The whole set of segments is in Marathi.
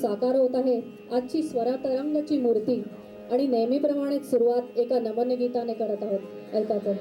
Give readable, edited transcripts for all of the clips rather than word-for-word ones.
साकार होत आहे आजची स्वरतरंगची मूर्ती आणि नेहमीप्रमाणेच सुरुवात एका नमन गीताने करत आहोत. ऐका तर.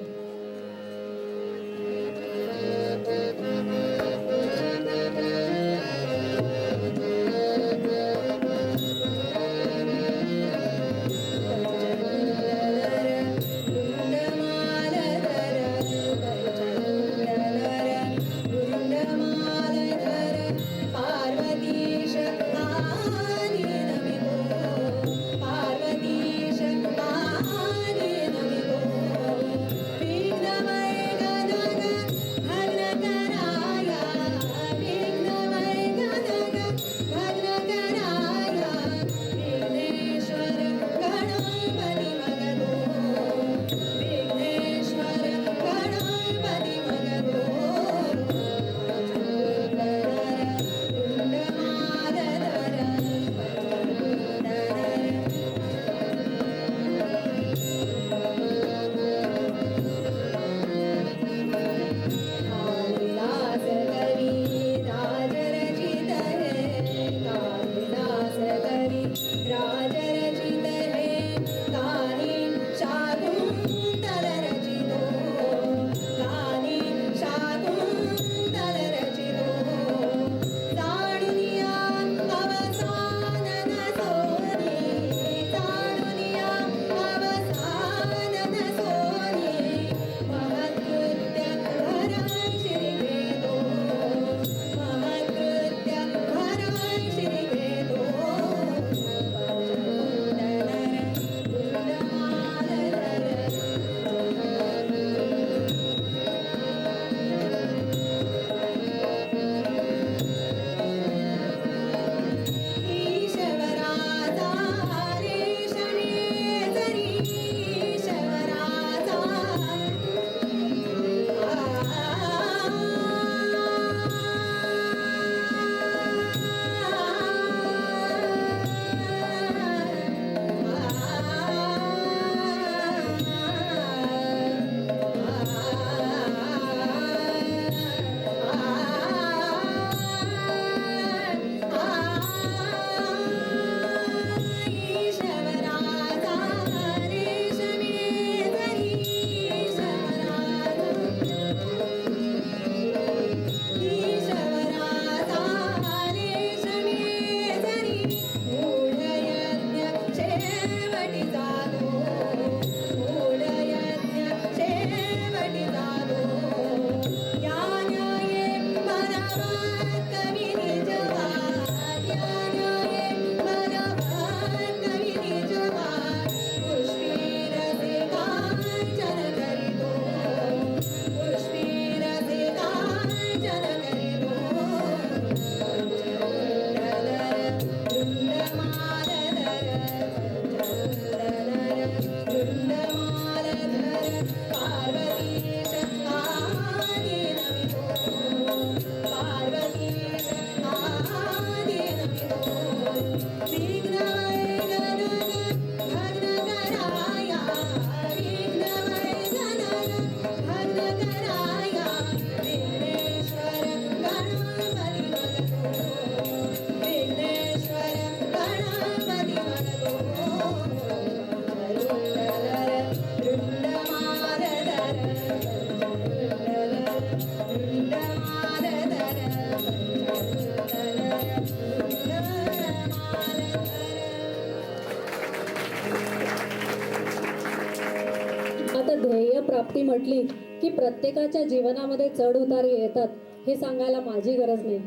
ध्येय प्राप्ती म्हटली की प्रत्येकाच्या जीवनामध्ये चढ उतार येतात हे सांगायला माझी गरज नाही.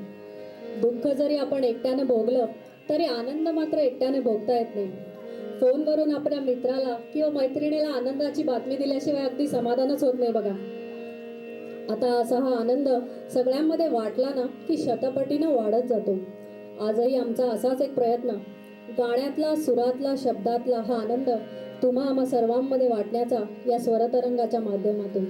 दुःख जरी आपण एकट्याने भोगलं तरी आनंद मात्र एकट्याने भोगता येत नाही. फोनवरून आपल्या मित्राला किंवा मैत्रिणीला आनंदाची बातमी दिल्याशिवाय अगदी समाधानच होत नाही बघा. आता असा हा आनंद सगळ्यांमध्ये वाटला ना की शतपटीनं वाढत जातो. आजही आमचा असाच एक प्रयत्न, गाण्यातला, सुरातला, शब्दातला हा आनंद तुम्हा आम्हा सर्वांमध्ये वाटण्याचा या स्वरतरंगाच्या माध्यमातून.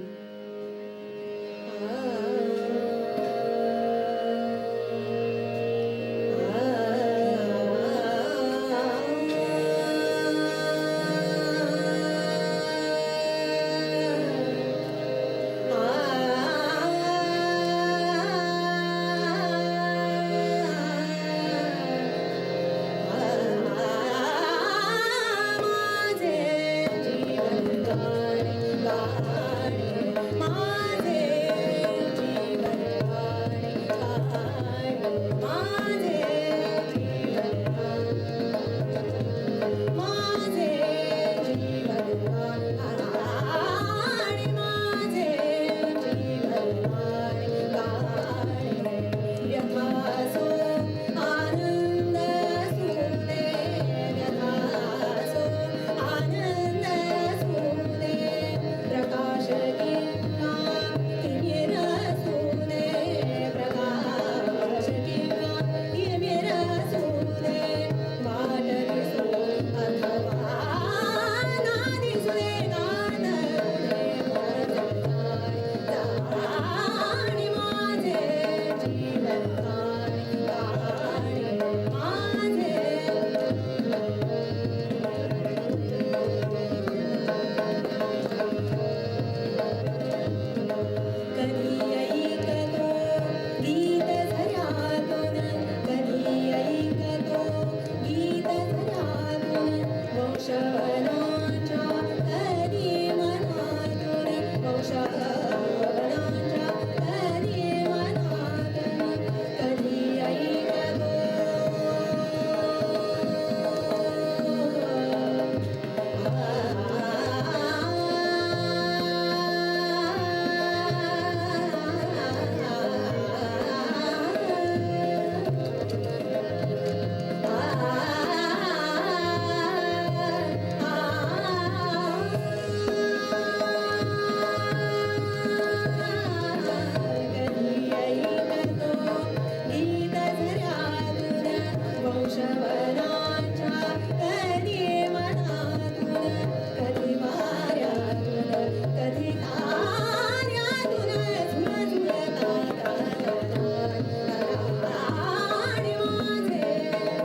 वंशवनांच्या कधी मनातून वंशवनांच्या कधी मनातून कधी ऐकतो वंशवनांच्या कधी मनातून कधी वाऱ्यातून कधी ताऱ्यातून झुळझुळतात आणि माझे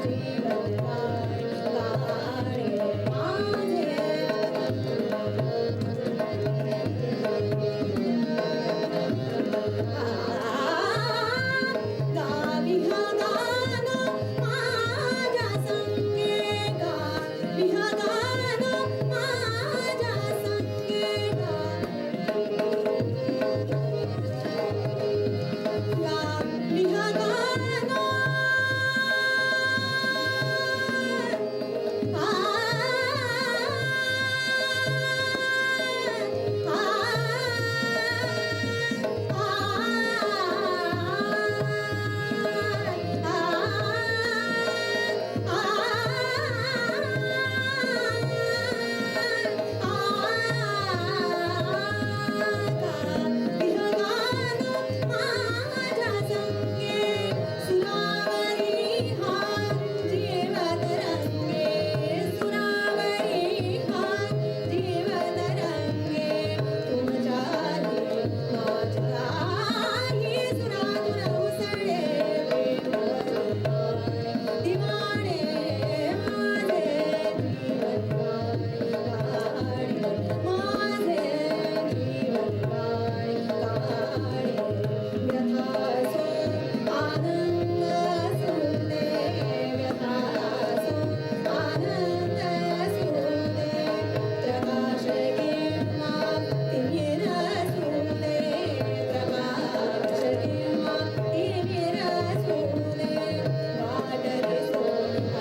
जीवन गाणे माझे गावी हा गाणं माझ्या संगे गावी हा गाणं माझ्या संगे गावी हा गाणं माझ्या संगे सुरावरी हा जीवन रंगे सुरावरी हा जीवन रंगे तुमच्या माझ्याही सुरातून उसळे दिवाणे माझे जीवन गाणे माझे जीवन गाणे व्यथासो आनंद सुने व्यथासो आनंद सुने प्रकाश किंवा तिमिर सुने प्रकाश किंवा तिमिर सुने वाट दिसो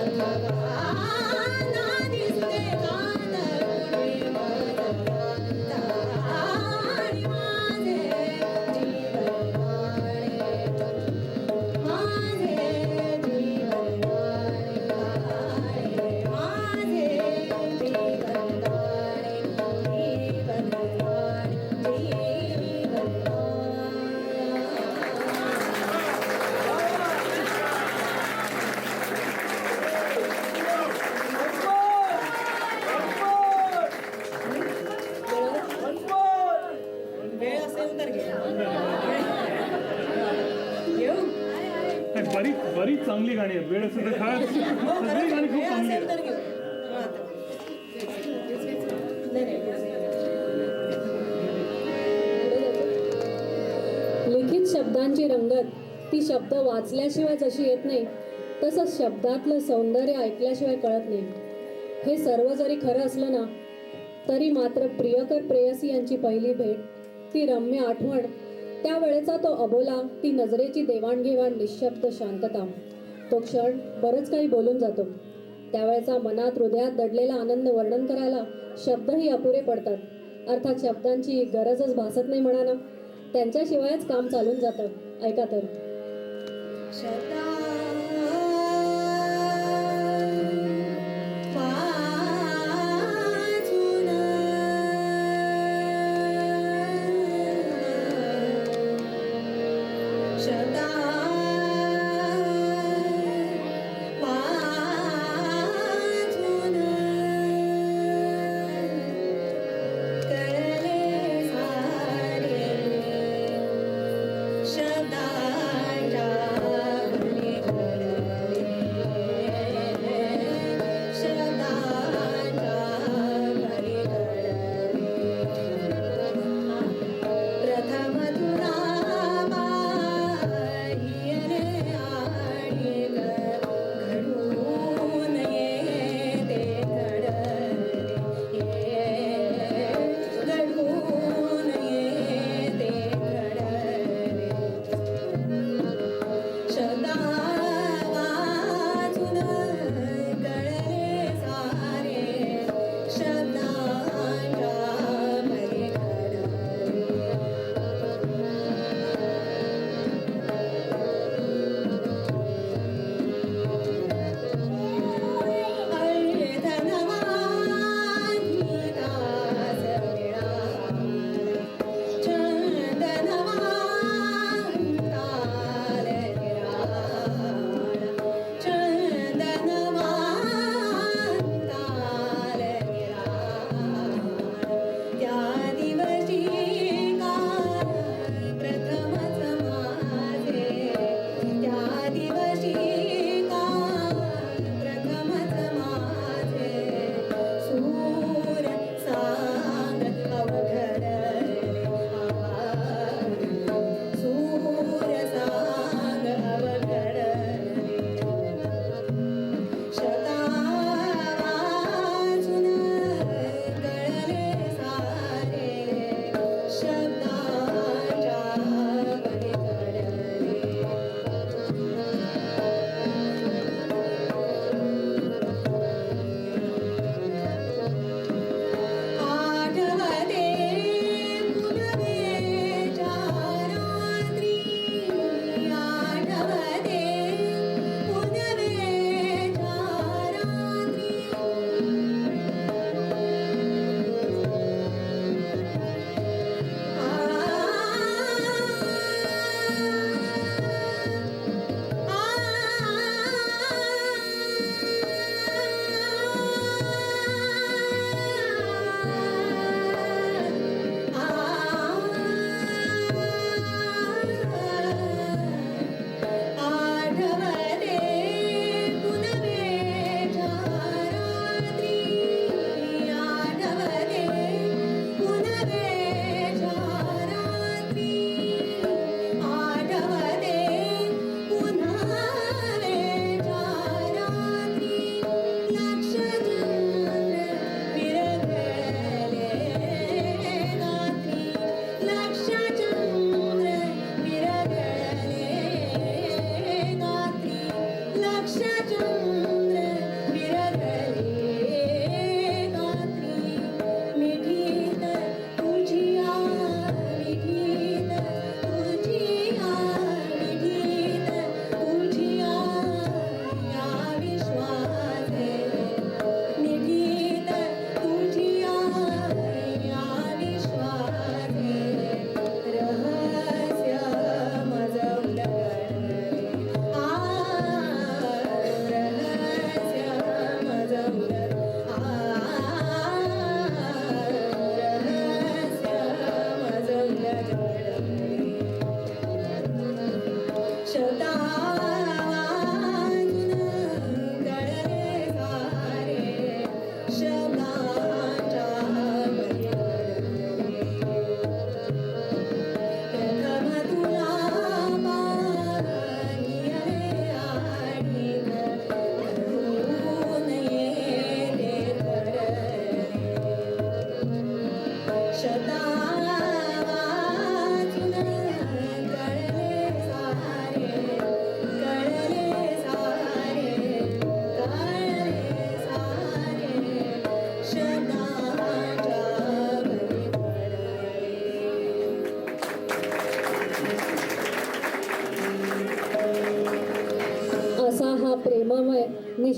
अथवा ना दिसते गात कुणी म्हणता आणि माझे जीवन गाणे माझे जीवन गाणे माझे जीवन गाणे जीवन गाणे जीवन वेळ असेल तर घे घेऊ बरीच चांगली गाणी आहेत. वेळ असेल तर खा. सगळी गाणी खूप चांगली आहेत. तर घेऊ लिखित शब्दांची रंगत ती शब्द वाचल्याशिवाय जशी येत नाही तसंच शब्दातलं सौंदर्य ऐकल्याशिवाय कळत नाही. हे सर्व जरी खरं असलं ना तरी मात्र प्रियकर प्रेयसी यांची पहिली भेट, ती रम्य आठवण, त्यावेळेचा तो अबोला, ती नजरेची देवाणघेवाण, निशब्द शांतता, तो क्षण बरंच काही बोलून जातो. त्यावेळेचा मनात हृदयात दडलेला आनंद वर्णन करायला शब्दही अपुरे पडतात. अर्थात शब्दांची गरजच भासत नाही म्हणा ना, त्यांच्याशिवायच काम चालून जातं. ऐका तर. शता शब्दाच्या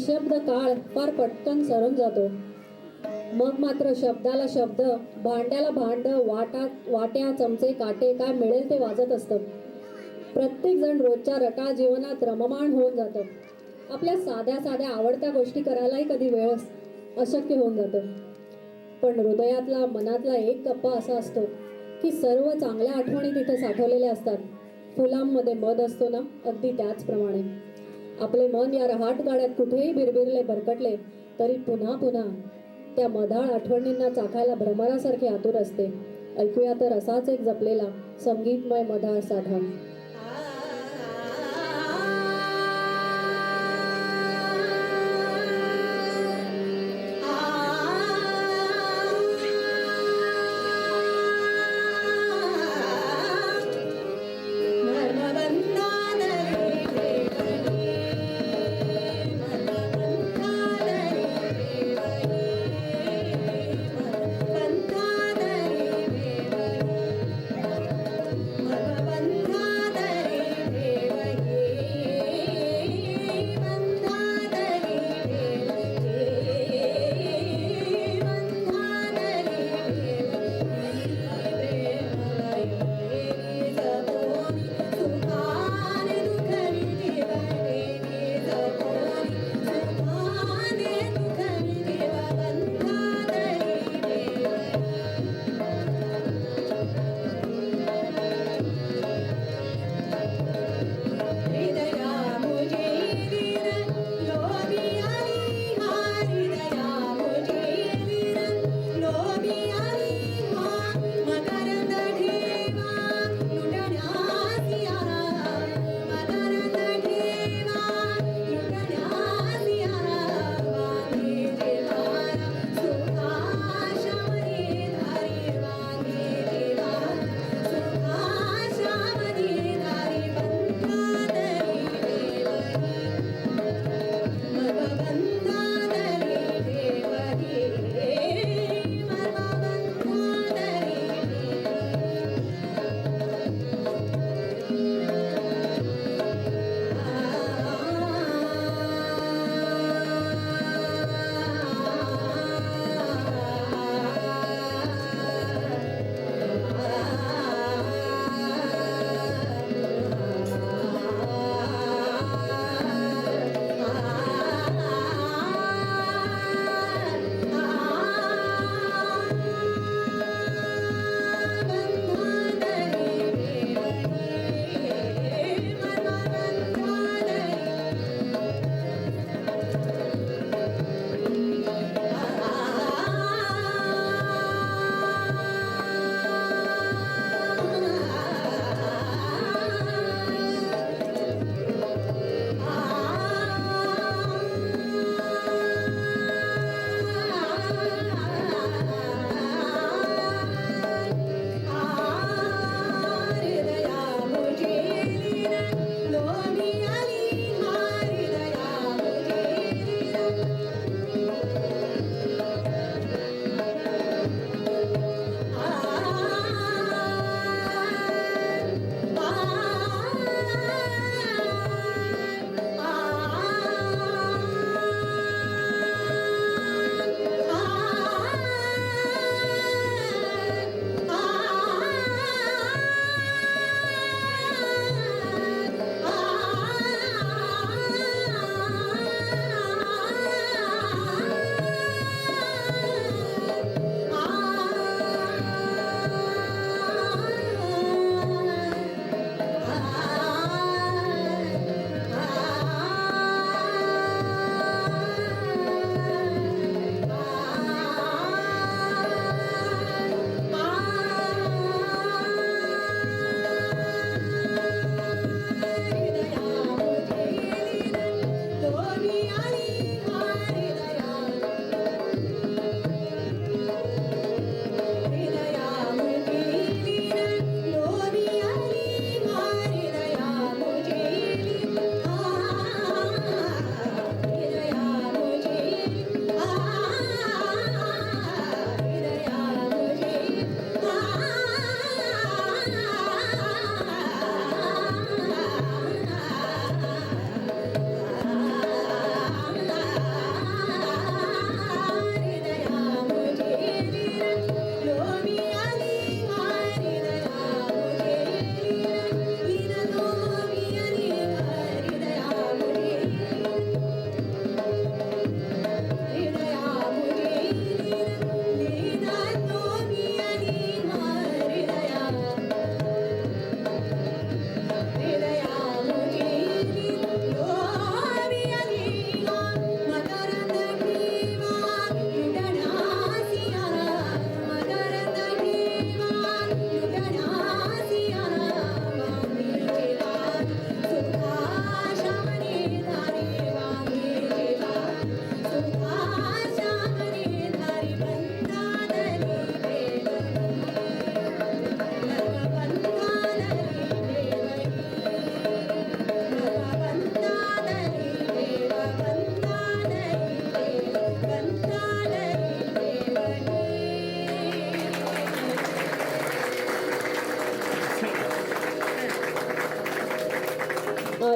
निशब्द काळ फार पटकन सरून जातो. मग मात्र शब्दाला शब्द, भांड्याला भांड, वाट्या चमचे काटे काय मिळेल ते वाजत असतं. प्रत्येक जण रोजच्या रटाळ जीवनात रममाण होऊन जातं. आपल्या साध्या साध्या आवडत्या गोष्टी करायलाही कधी वेळच अशक्य होऊन जातं. पण हृदयातला मनातला एक कप्पा असा असतो की सर्व चांगल्या आठवणी तिथे साठवलेल्या असतात. फुलांमध्ये मध असतो ना, अगदी त्याचप्रमाणे आपले मन या रहाट गाड्यात कुठेही बिरबिरले भरकटले तरी पुन्हा पुन्हा त्या मधाळ आठवणींना चाखायला भ्रमरासारखे आतुर असते. ऐकूया तर असाच एक जपलेला संगीतमय मधाळ साधा. भगवंता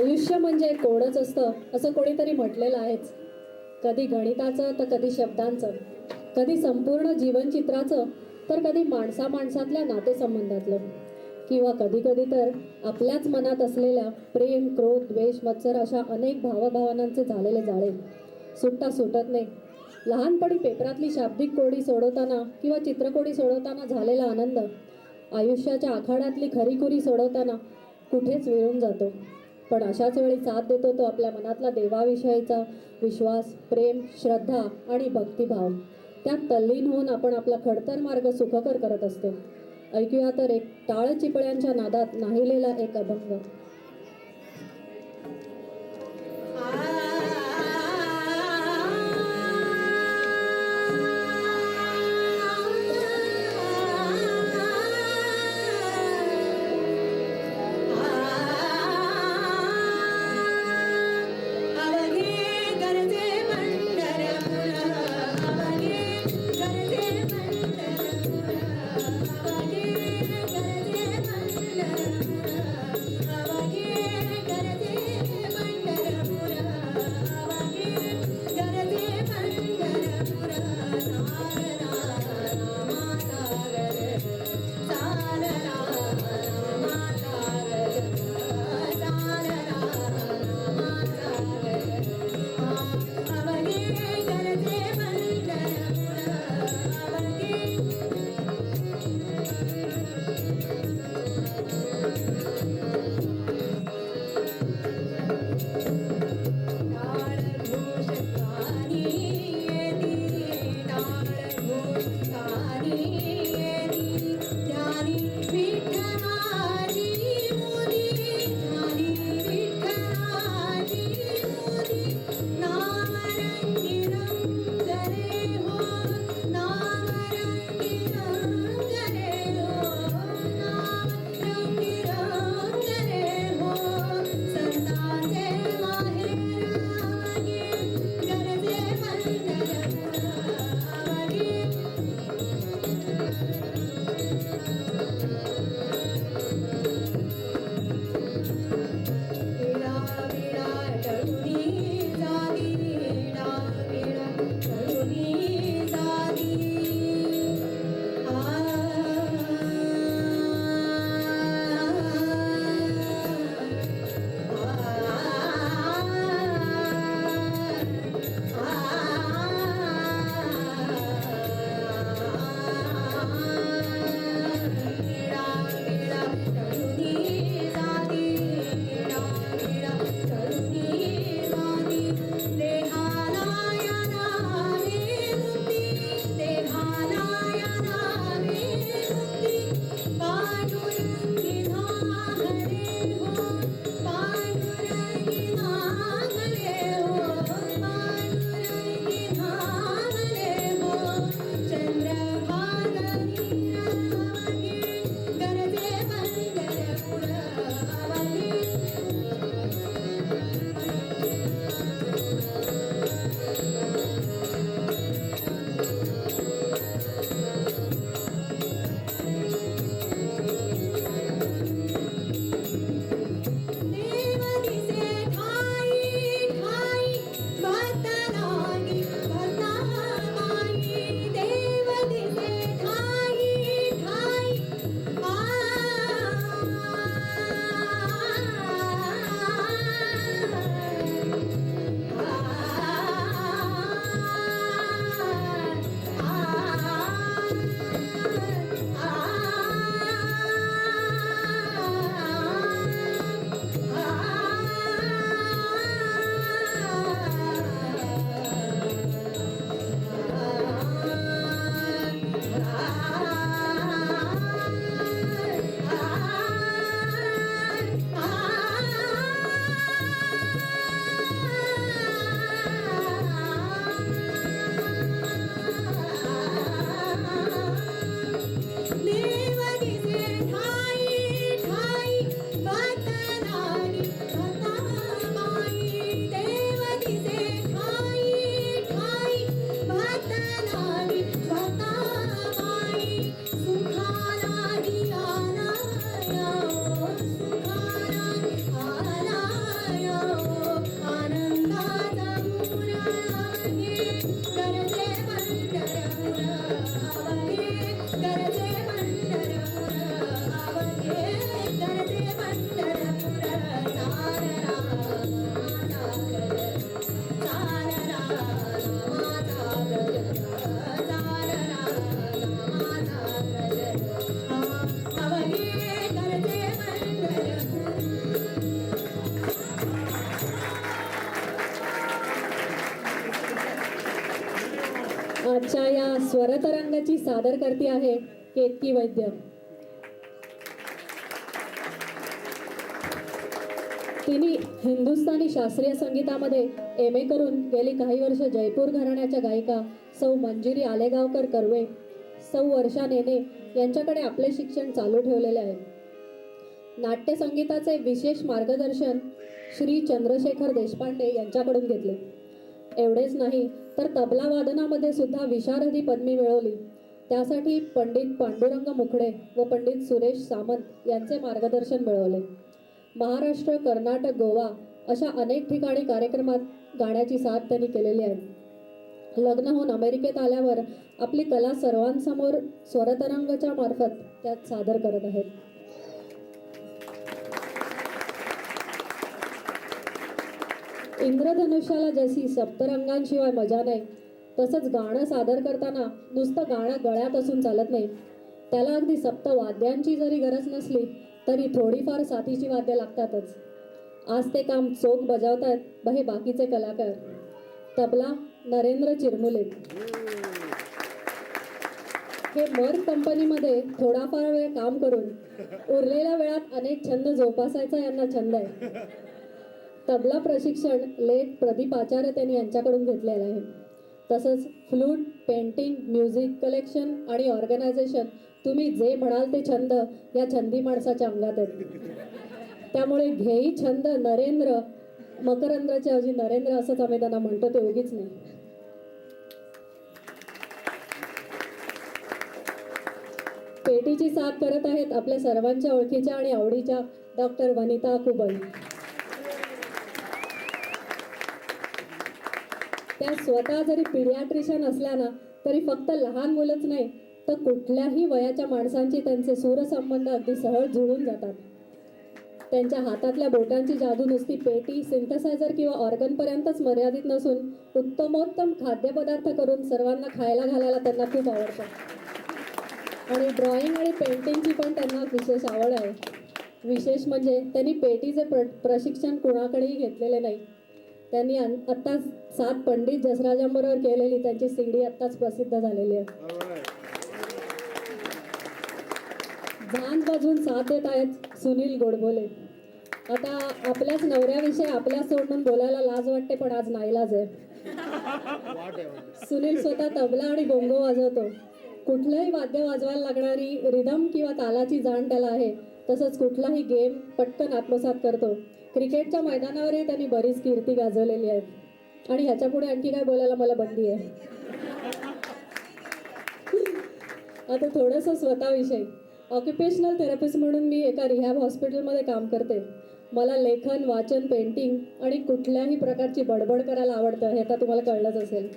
आयुष्य म्हणजे कोडच असतं असं कोणीतरी म्हटलेलं आहेच. कधी गणिताचं तर कधी शब्दांचं, कधी संपूर्ण जीवनचित्राचं तर कधी माणसामाणसातल्या नातेसंबंधातलं, किंवा कधी कधी तर आपल्याच मनात असलेल्या प्रेम, क्रोध, द्वेष, मत्सर अशा अनेक भावभावनांचे झालेले जाळे सुटत नाही. लहानपणी पेपरातली शाब्दिक कोडी सोडवताना किंवा चित्रकोडी सोडवताना झालेला आनंद आयुष्याच्या आखाड्यातली खरीखुरी सोडवताना कुठेच विळून जातो. पण अशाच वेळी साथ देतो तो आपल्या मनातला देवाविषयीचा विश्वास, प्रेम, श्रद्धा आणि भक्तिभाव. त्यात तल्लीन होऊन आपण आपला खडतर मार्ग सुखकर करत असतो. ऐकूया तर एक टाळ चिपळ्यांच्या नादात नाहिलेला एक अभंग. स्वरतरंगाची सादर करते आहे केतकी वैद्य. तिने हिंदुस्थानी शास्त्रीय संगीतामध्ये एम ए करून गेली काही वर्ष जयपूर घराण्याच्या गायिका सौ मंजिरी आलेगावकर कर्वे, सौ वर्षा नेने यांच्याकडे आपले शिक्षण चालू ठेवलेले आहे. नाट्यसंगीताचे विशेष मार्गदर्शन श्री चंद्रशेखर देशपांडे यांच्याकडून घेतले. एवढेच नाही तर तबला वादनामध्ये सुद्धा विशारदी पदवी मिळवली. त्यासाठी पंडित पांडुरंग मुखडे व पंडित सुरेश सामंत यांचे मार्गदर्शन मिळवले. महाराष्ट्र, कर्नाटक, गोवा अशा अनेक ठिकाणी कार्यक्रमात गाण्याची साथ त्यांनी केलेली आहे. लग्न होऊन अमेरिकेत आल्यावर आपली कला सर्वांसमोर स्वरतरंगाच्या मार्फत त्यात सादर करत आहेत. इंद्रधनुष्याला जशी सप्तरंगांशिवाय मजा नाही, तसंच गाणं सादर करताना नुसतं गाणं गळ्यात असून चालत नाही. त्याला अगदी सप्तवाद्यांची जरी गरज नसली तरी थोडीफार साथीची वाद्य लागतातच. आज ते काम चोख बजावतायत हे बाकीचे कलाकार. तबला नरेंद्र चिरमुले. हे मर्क कंपनीमध्ये थोडाफार वेळ काम करून उरलेल्या वेळात अनेक छंद जोपासायचा यांना छंद आहे. तबला प्रशिक्षण लेट प्रदीप आचार्य त्यांनी यांच्याकडून घेतलेलं आहे. तसंच फ्लूट, पेंटिंग, म्युझिक कलेक्शन आणि ऑर्गनायझेशन, तुम्ही जे म्हणाल ते छंद या छंदी माणसाच्या अंगात आहेत. त्यामुळे घेई छंद नरेंद्र, मकरंद्रच्या ऐवजी नरेंद्र असंच आम्ही त्यांना म्हणतो, ते उगीच नाही. पेटीची साथ करत आहेत आपल्या सर्वांच्या ओळखीच्या आणि आवडीच्या डॉक्टर वनिता कुबल. त्या स्वतः जरी पिडियाट्रिशियन असल्या ना तरी फक्त लहान मुलंच नाही तर कुठल्याही वयाच्या माणसांची त्यांचे सूरसंबंध अगदी सहज जुळून जातात. त्यांच्या हातातल्या बोटांची जादू नुसती पेटी, सिंथसायझर किंवा ऑर्गनपर्यंतच मर्यादित नसून उत्तमोत्तम खाद्यपदार्थ करून सर्वांना खायला घालायला त्यांना खूप आवडतं. आणि ड्रॉइंग आणि पेंटिंगची पण त्यांना विशेष आवड आहे. विशेष म्हणजे त्यांनी पेटीचे प्रशिक्षण कुणाकडेही घेतलेले नाही. त्यांनी आत्ताच 7 पंडित जसराजांबरोबर केलेली त्यांची CD आत्ताच प्रसिद्ध झालेली आहे. झांज वाजवून साथ देत आहेत सुनील गोडबोले. आता आपल्याच नवऱ्याविषयी आपल्या सोडून बोलायला लाज वाटते, पण आज नाईलाज आहे. सुनील स्वतः तबला आणि गोंगो वाजवतो. कुठलंही वाद्य वाजवायला लागणारी रिदम किंवा तालाची जाण त्याला आहे. तसंच कुठलाही गेम पटकन आत्मसात करतो. क्रिकेटच्या मैदानावरही त्यांनी बरीच कीर्ती गाजवलेली आहे. आणि ह्याच्या पुढे आणखी काय बोलायला मला बंदी आहे. आता थोडंसं स्वतःविषयी. ऑक्युपेशनल थेरपिस्ट म्हणून मी एका रिहॅब हॉस्पिटलमध्ये काम करते. मला लेखन, वाचन, पेंटिंग आणि कुठल्याही प्रकारची बडबड करायला आवडतं, हे आता तुम्हाला कळलंच असेल.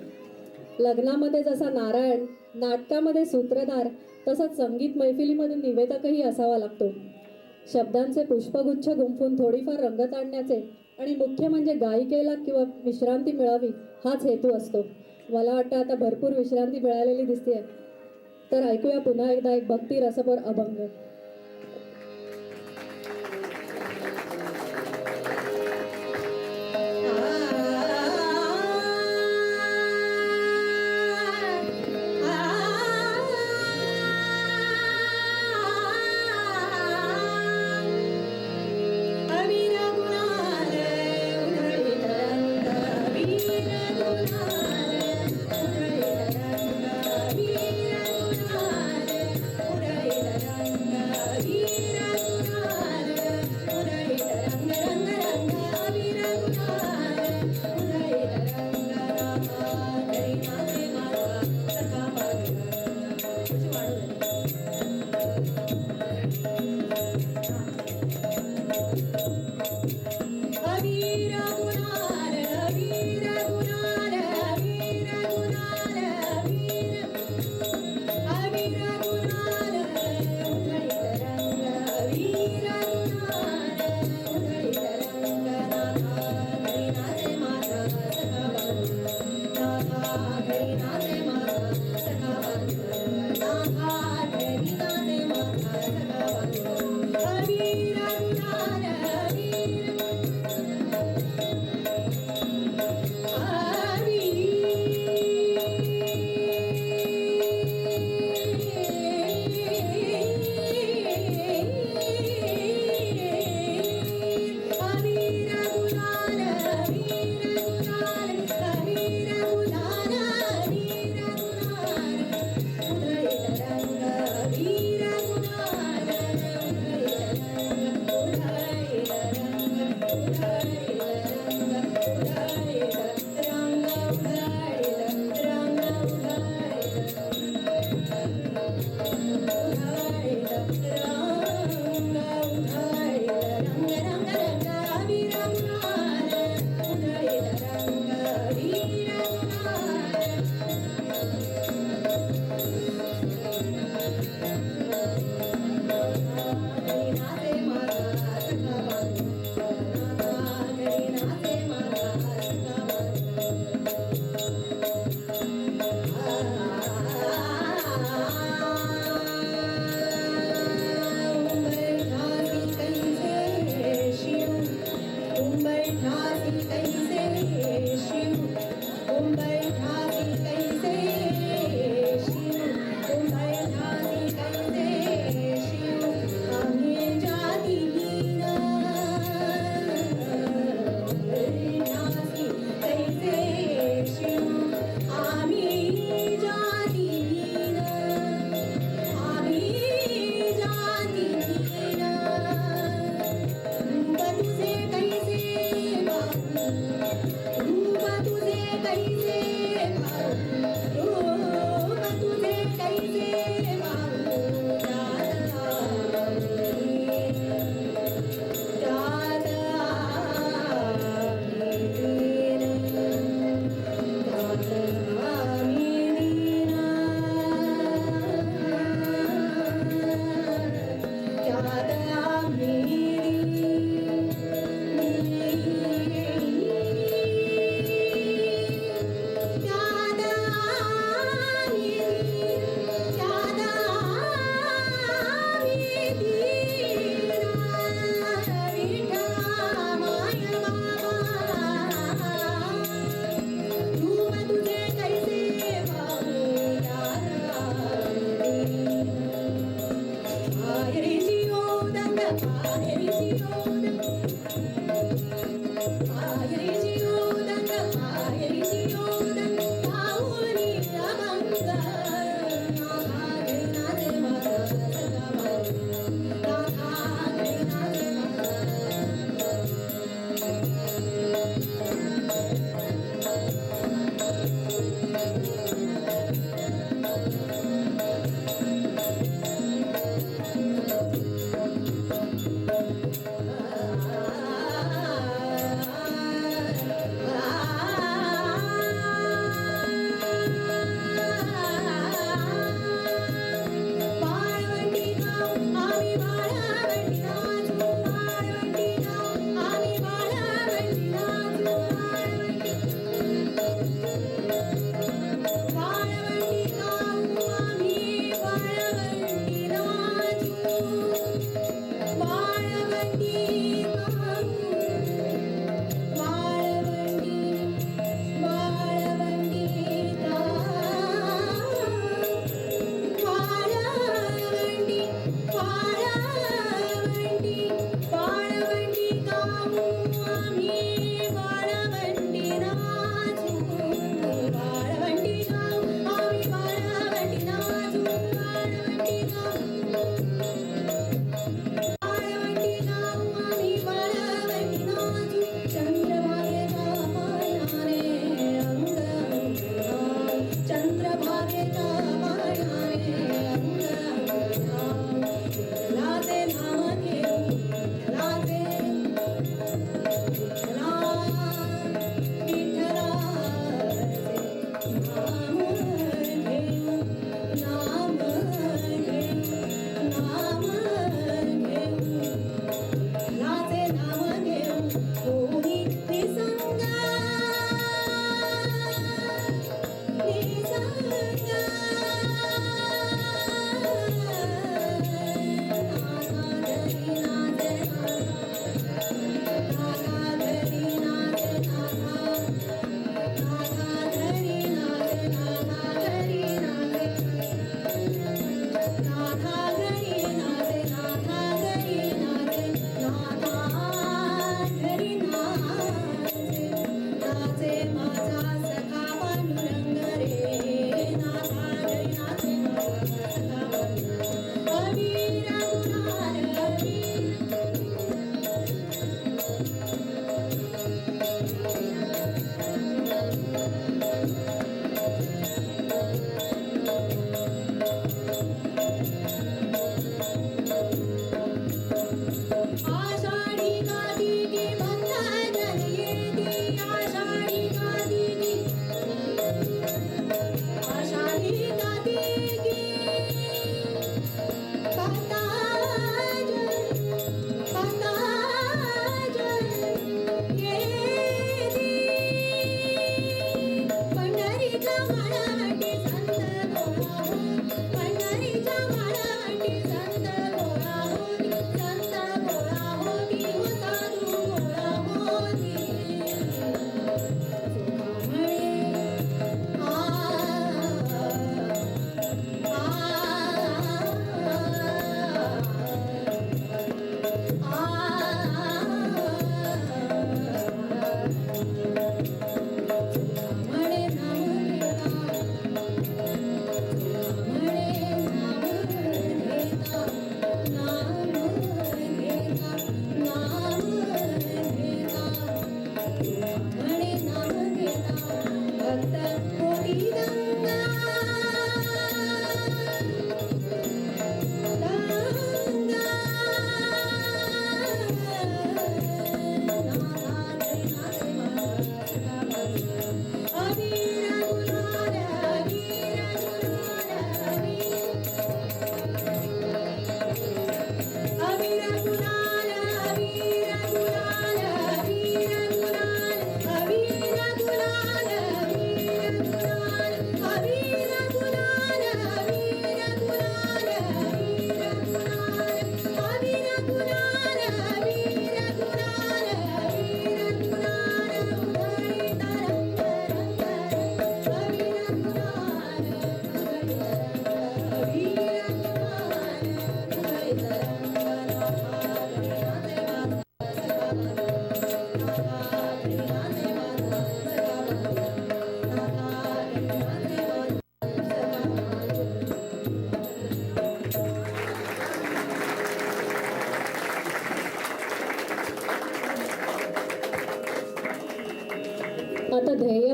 लग्नामध्ये जसा नारायण, नाटकामध्ये सूत्रधार, तसंच संगीत मैफिलीमध्ये निवेदकही असावा लागतो. शब्दांचे पुष्पगुच्छ गुंफून थोडीफार रंगत आणण्याचे आणि मुख्य म्हणजे गायिकेला किंवा विश्रांती मिळावी हाच हेतू असतो. मला वाटतं आता भरपूर विश्रांती मिळालेली दिसते. तर ऐकूया पुन्हा एकदा एक भक्ती रसपर अभंग. Thank you.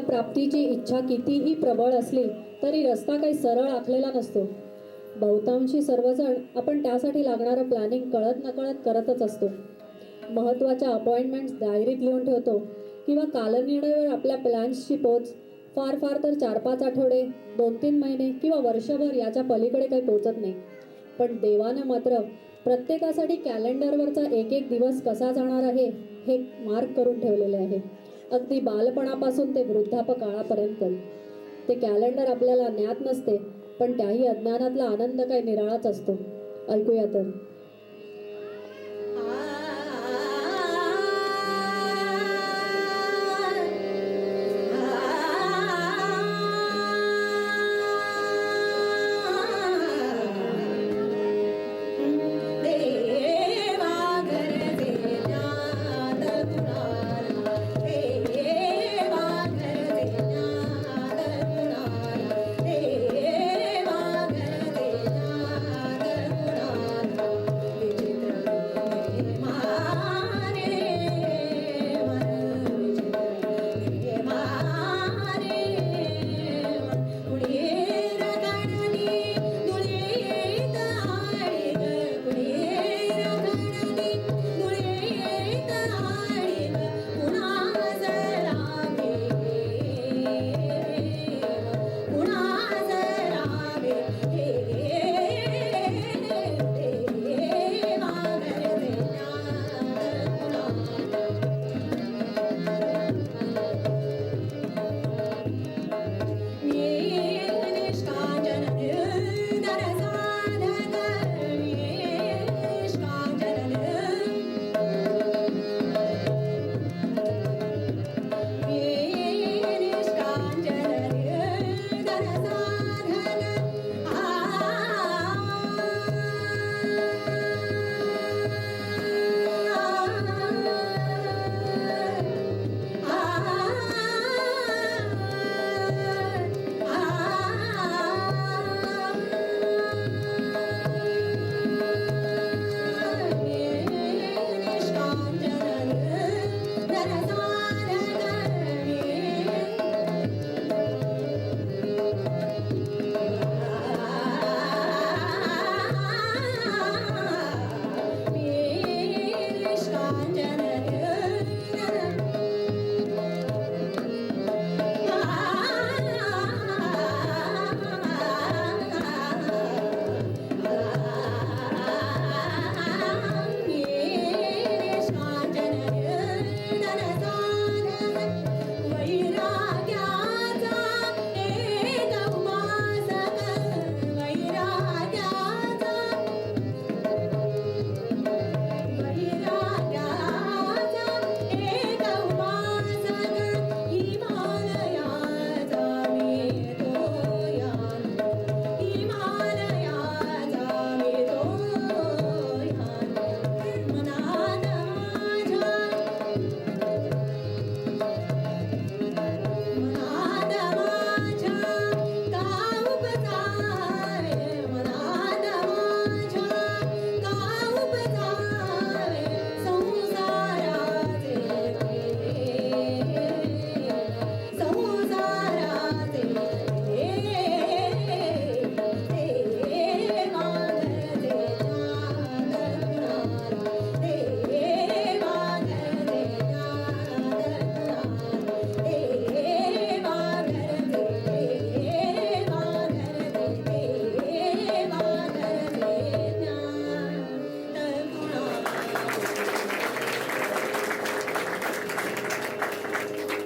प्राप्तीची इच्छा कितीही प्रबळ असली तरी रस्ता काही सरळ आखलेला नसतो. बहुतांशी सर्वजण आपण त्यासाठी लागणारं प्लॅनिंग कळत नकळत करतच असतो. महत्त्वाच्या अपॉइंटमेंट्स डायरीत लिहून ठेवतो किंवा कालनिर्णयावर आपल्या प्लॅन्सची पोच फार फार तर 4-5 आठवडे, 2-3 महिने किंवा वर्षभर याच्या पलीकडे काही पोचत नाही. पण देवानं मात्र प्रत्येकासाठी कॅलेंडरवरचा एक एक दिवस कसा जाणार आहे हे मार्क करून ठेवलेले आहे. अगदी बालपणापासून ते वृद्धापकाळापर्यंत. ते कॅलेंडर आपल्याला ज्ञात नसते, पण त्याही अज्ञानातला आनंद काही निराळाच असतो. ऐकूया तर.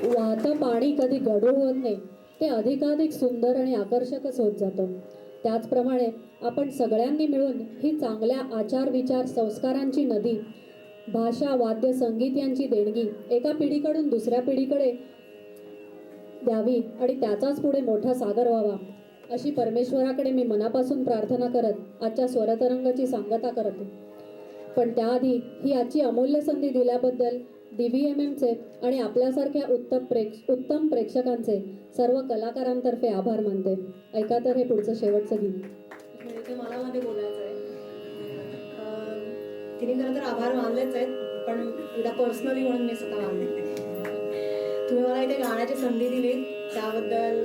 वाहतं पाणी कधी गढूळ होत नाही, ते अधिकाधिक सुंदर आणि आकर्षकच होत जातं. त्याचप्रमाणे आपण सगळ्यांनी मिळून ही चांगल्या आचार विचार संस्कारांची नदी, भाषा वाद्य संगीत यांची देणगी एका पिढीकडून दुसऱ्या पिढीकडे द्यावी आणि त्याचाच पुढे मोठा सागर व्हावा, अशी परमेश्वराकडे मी मनापासून प्रार्थना करत आजच्या स्वरतरंगाची सांगता करते. पण त्याआधी ही आजची अमूल्य संधी दिल्याबद्दल DVMMचे आणि आपल्यासारख्या उत्तम प्रेक्षकांचे सर्व कलाकारांतर्फे आभार मानते. ऐका तर हे पुढचं शेवटचं गीत. म्हणजे मला मध्ये बोलायचं आहे. तिने खरं तर आभार मानलेच आहेत, पण एकदा पर्सनली म्हणून मी स्वतः मानते. तुम्ही मला इथे गाण्याची संधी दिली त्याबद्दल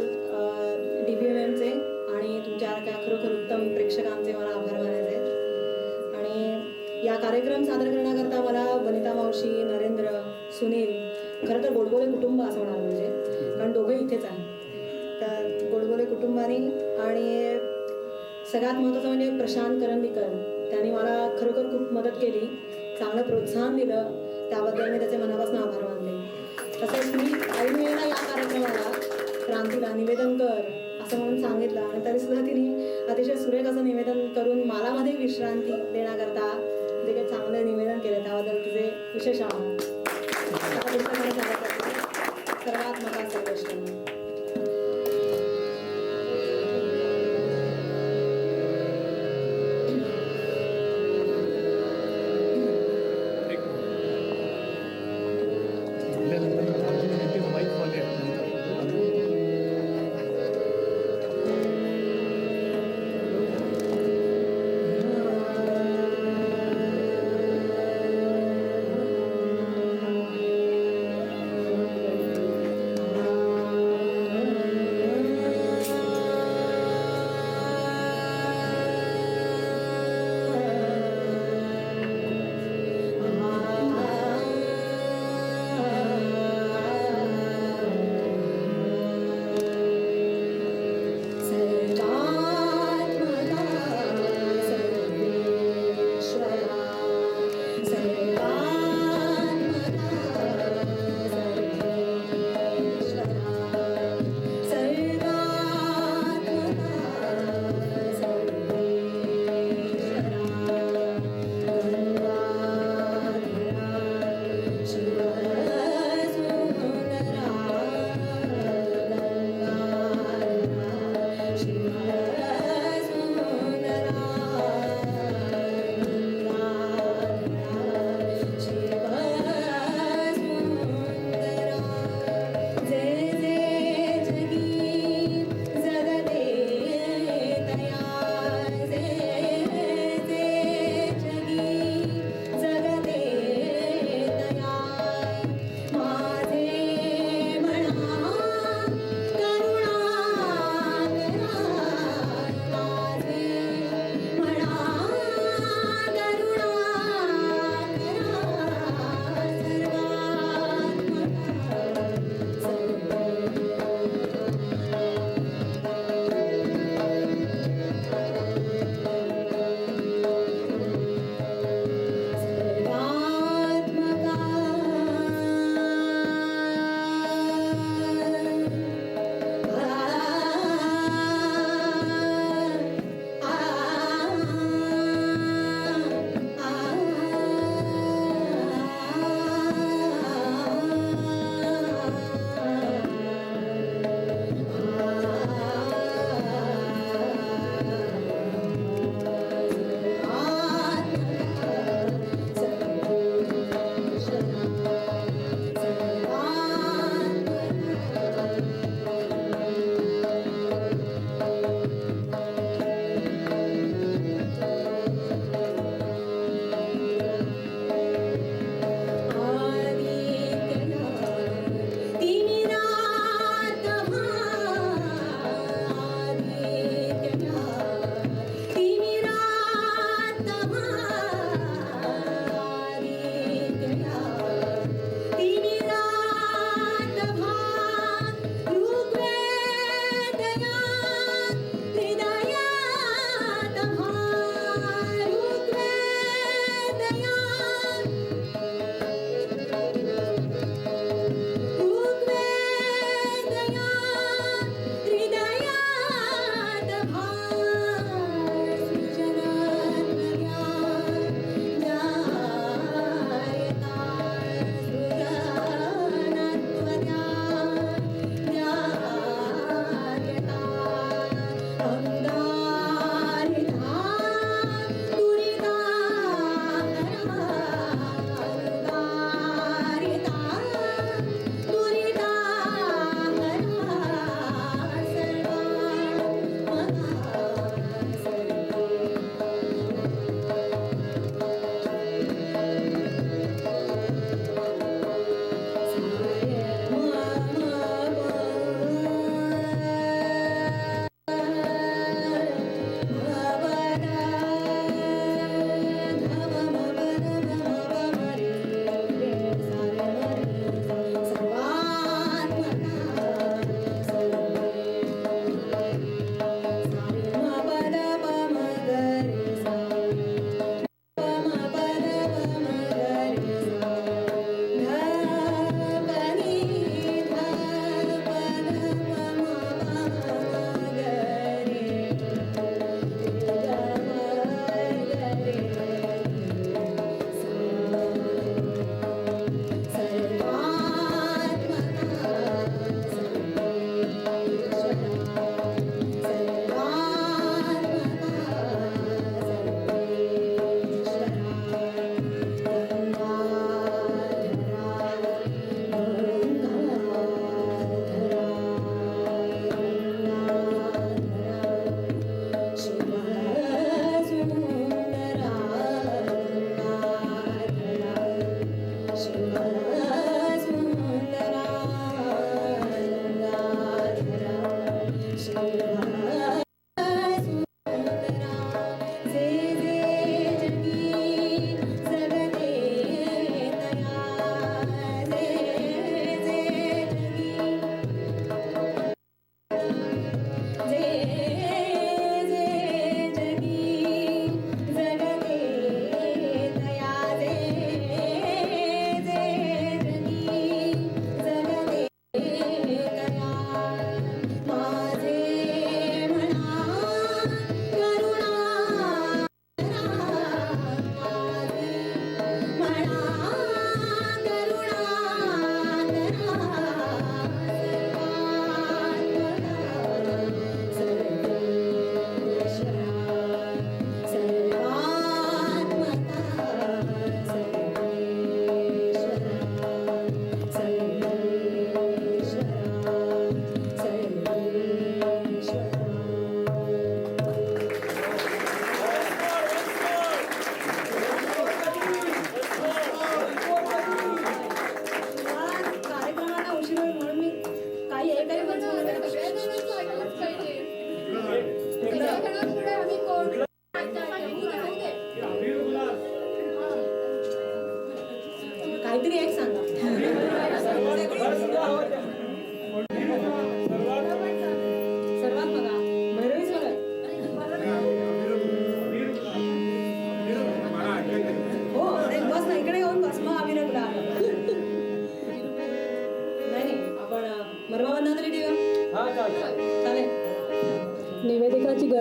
DBMMचे आणि तुमच्यासारख्या खरोखर उत्तम प्रेक्षकांचे मला आभार मानायचे आहेत. आणि या कार्यक्रम सादर करण्याकरता मला वनिता मावशी, नरेंद्र, सुनील, खरं तर गोडबोले कुटुंब असं म्हणाल म्हणजे, कारण दोघे इथेच आहेत. तर गोडबोले कुटुंबानी आणि सगळ्यात महत्त्वाचं म्हणजे प्रशांत करंदीकर, त्यांनी मला खरोखर खूप मदत केली, चांगलं प्रोत्साहन दिलं, त्याबद्दल मी त्याचे मनापासून आभार मानते. तसंच मी ऐन वेळेला या कार्यक्रमाला क्रांतीला निवेदन कर असं म्हणून सांगितलं आणि तरीसुद्धा तिने अतिशय सुरेख असं निवेदन करून मला मध्ये विश्रांती देण्याकरता जे काही चांगलं निवेदन केलं त्याबद्दल तिचे विशेष आभार. आता पुस्तकाने सांगितलं सर्वात मोठा सर्वोच्च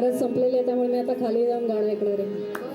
गरज संपलेली आहे, त्यामुळे मी आता खाली जाऊन गाणं ऐकणार आहे.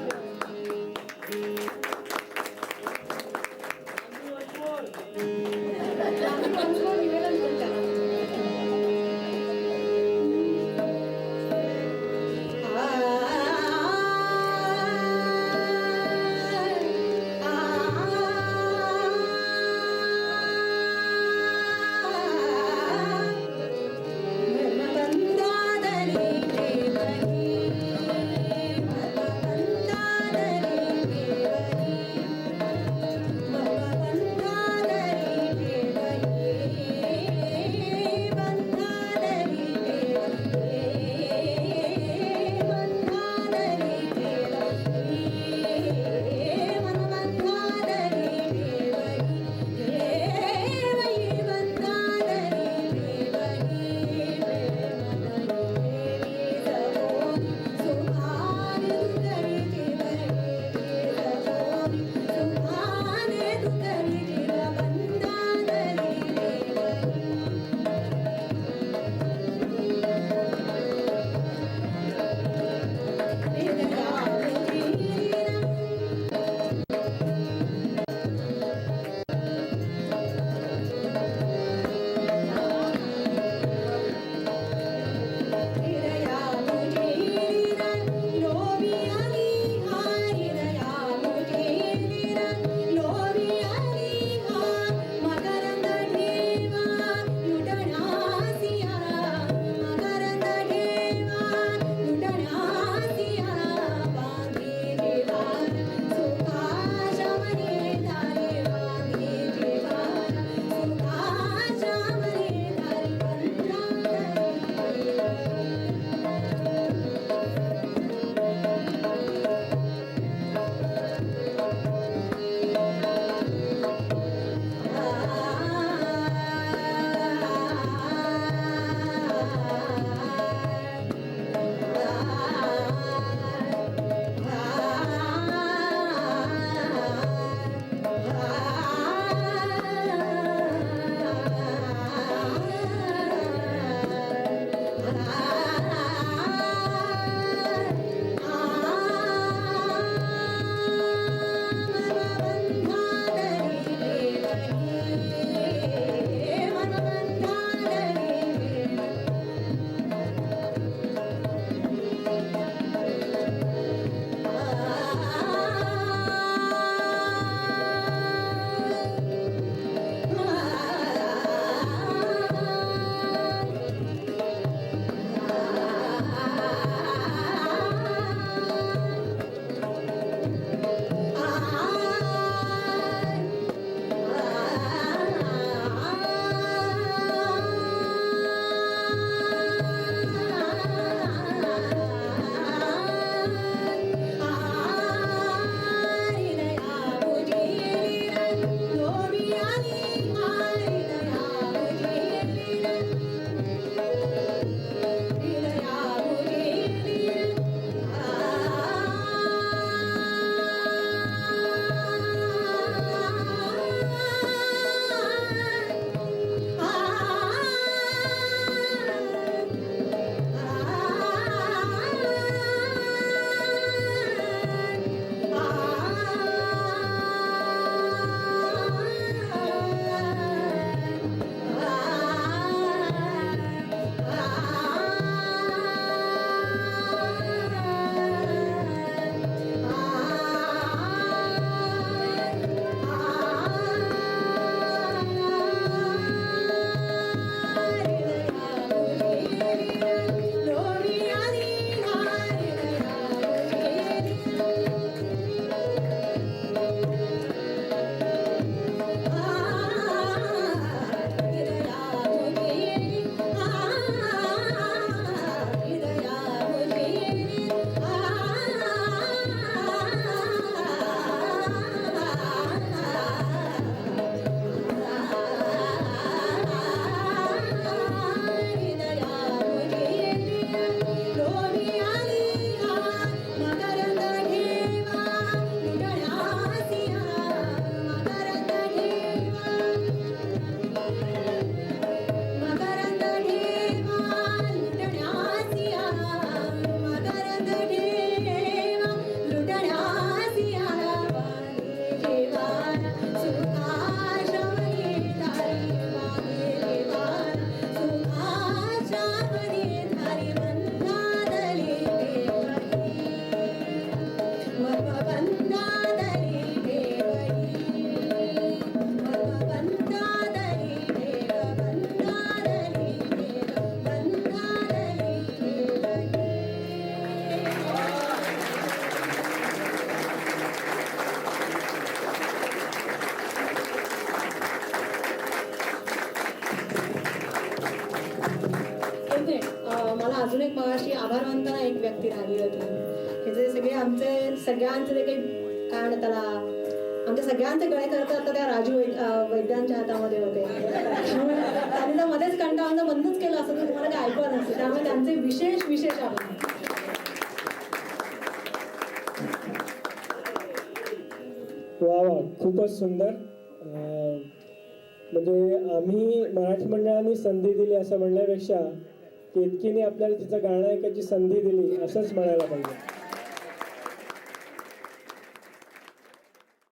जे सगळे आमचे सगळ्यांचे जे काही काय म्हणतात त्याला आमच्या सगळ्यांचे गळे करतात तर त्या राजू वैद्यांच्या हातामध्ये होते. त्यामुळे त्यांनी तर मध्येच कंटाळून बंदच केलं असं तर तुम्हाला काय ऐकवत नसतं. त्यामुळे त्यांचे विशेष विशेष आभार. वा वा, खूपच सुंदर. म्हणजे आम्ही मराठी मंडळाने संधी दिली असं म्हणण्यापेक्षा केतकीने आपल्याला तिचं गाणं ऐकायची संधी दिली असंच म्हणायला पाहिजे.